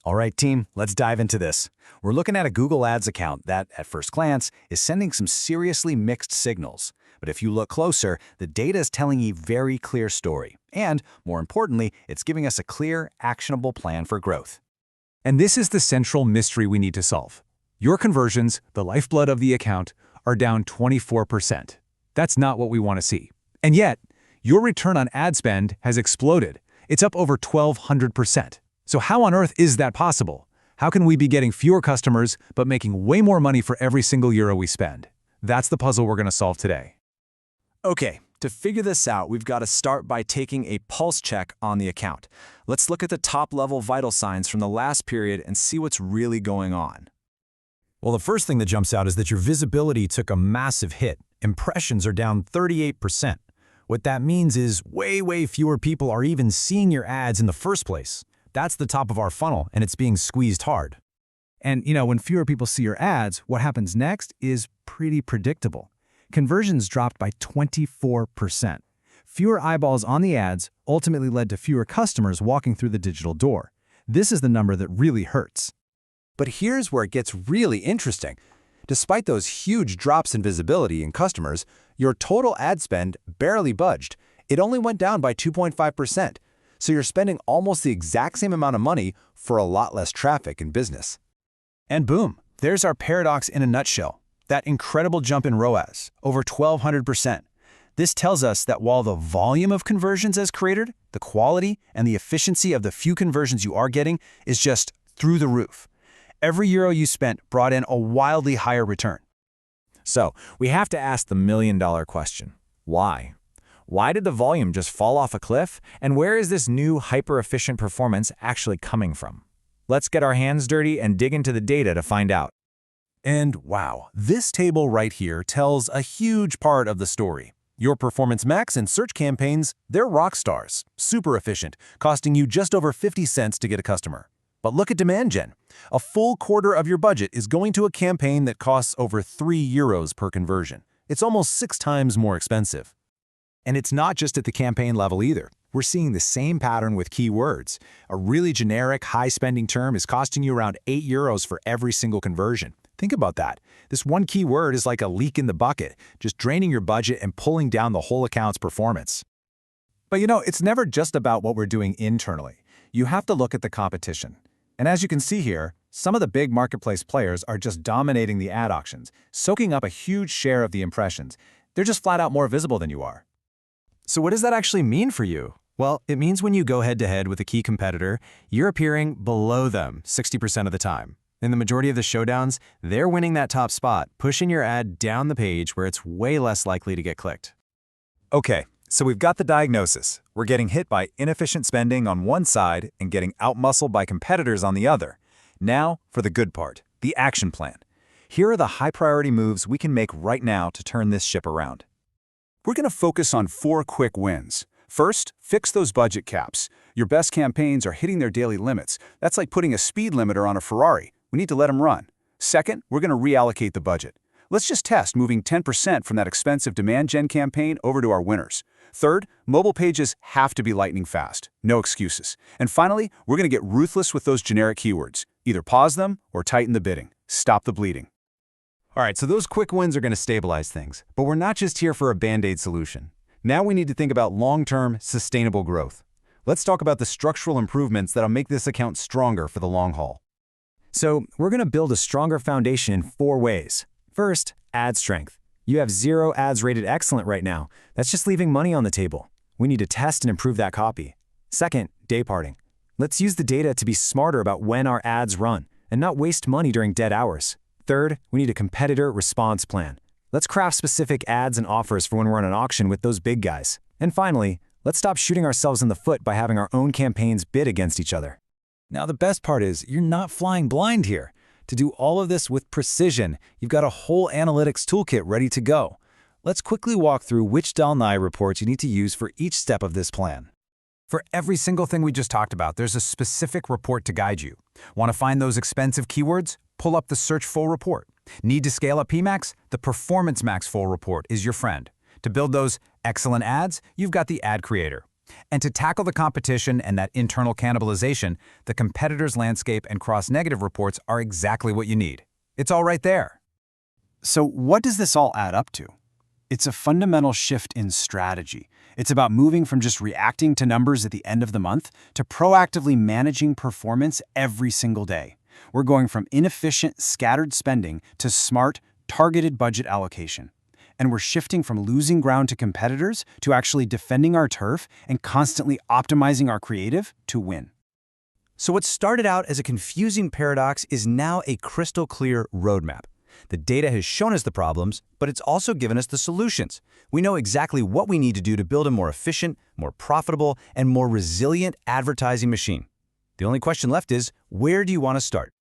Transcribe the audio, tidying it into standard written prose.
All right, team, let's dive into this. We're looking at a Google Ads account that, at first glance, is sending some seriously mixed signals. But if you look closer, the data is telling a very clear story. And, more importantly, it's giving us a clear, actionable plan for growth. And this is the central mystery we need to solve. Your conversions, the lifeblood of the account, are down 24%. That's not what we want to see. And yet, your return on ad spend has exploded. It's up over 1,200%. So how on earth is that possible? How can we be getting fewer customers but making way more money for every single euro we spend? That's the puzzle we're going to solve today. Okay, to figure this out, we've got to start by taking a pulse check on the account. Let's look at the top-level vital signs from the last period and see what's really going on. Well, the first thing that jumps out is that your visibility took a massive hit. Impressions are down 38%. What that means is way fewer people are even seeing your ads in the first place. That's the top of our funnel, and it's being squeezed hard. And, when fewer people see your ads, what happens next is pretty predictable. Conversions dropped by 24%. Fewer eyeballs on the ads ultimately led to fewer customers walking through the digital door. This is the number that really hurts. But here's where it gets really interesting. Despite those huge drops in visibility in customers, your total ad spend barely budged. It only went down by 2.5%. So you're spending almost the exact same amount of money for a lot less traffic and business. And boom, there's our paradox in a nutshell. That incredible jump in ROAS, over 1,200%. This tells us that while the volume of conversions has cratered, the quality and the efficiency of the few conversions you are getting is just through the roof. Every euro you spent brought in a wildly higher return. So, we have to ask the million-dollar question. Why? Why did the volume just fall off a cliff? And where is this new hyper-efficient performance actually coming from? Let's get our hands dirty and dig into the data to find out. And wow, this table right here tells a huge part of the story. Your Performance Max and search campaigns, they're rock stars, super efficient, costing you just over 50 cents to get a customer. But look at Demand Gen. A full quarter of your budget is going to a campaign that costs over 3 euros per conversion. It's almost 6 times more expensive. And it's not just at the campaign level either. We're seeing the same pattern with keywords. A really generic, high-spending term is costing you around 8 euros for every single conversion. Think about that. This one keyword is like a leak in the bucket, just draining your budget and pulling down the whole account's performance. But it's never just about what we're doing internally. You have to look at the competition. And as you can see here, some of the big marketplace players are just dominating the ad auctions, soaking up a huge share of the impressions. They're just flat out more visible than you are. So what does that actually mean for you? Well, it means when you go head-to-head with a key competitor, you're appearing below them 60% of the time. In the majority of the showdowns, they're winning that top spot, pushing your ad down the page where it's way less likely to get clicked. Okay, so we've got the diagnosis. We're getting hit by inefficient spending on one side and getting outmuscled by competitors on the other. Now, for the good part, the action plan. Here are the high-priority moves we can make right now to turn this ship around. We're going to focus on 4 quick wins. First, fix those budget caps. Your best campaigns are hitting their daily limits. That's like putting a speed limiter on a Ferrari. We need to let them run. Second, we're going to reallocate the budget. Let's just test moving 10% from that expensive demand gen campaign over to our winners. Third, mobile pages have to be lightning fast. No excuses. And finally, we're going to get ruthless with those generic keywords. Either pause them or tighten the bidding. Stop the bleeding. All right, so those quick wins are going to stabilize things. But we're not just here for a Band-Aid solution. Now we need to think about long-term, sustainable growth. Let's talk about the structural improvements that'll make this account stronger for the long haul. So, we're going to build a stronger foundation in 4 ways. First, ad strength. You have 0 ads rated excellent right now. That's just leaving money on the table. We need to test and improve that copy. Second, day parting. Let's use the data to be smarter about when our ads run and not waste money during dead hours. Third, we need a competitor response plan. Let's craft specific ads and offers for when we're on an auction with those big guys. And finally, let's stop shooting ourselves in the foot by having our own campaigns bid against each other. Now the best part is you're not flying blind here. To do all of this with precision, you've got a whole analytics toolkit ready to go. Let's quickly walk through which Dolnai reports you need to use for each step of this plan. For every single thing we just talked about, there's a specific report to guide you. Want to find those expensive keywords? Pull up the Search Full Report. Need to scale up PMax? The Performance Max Full Report is your friend. To build those excellent ads, you've got the Ad Creator. And to tackle the competition and that internal cannibalization, the competitors' landscape and cross-negative reports are exactly what you need. It's all right there. So what does this all add up to? It's a fundamental shift in strategy. It's about moving from just reacting to numbers at the end of the month to proactively managing performance every single day. We're going from inefficient, scattered spending to smart, targeted budget allocation. And we're shifting from losing ground to competitors to actually defending our turf and constantly optimizing our creative to win. So what started out as a confusing paradox is now a crystal clear roadmap. The data has shown us the problems, but it's also given us the solutions. We know exactly what we need to do to build a more efficient, more profitable, and more resilient advertising machine. The only question left is, where do you want to start?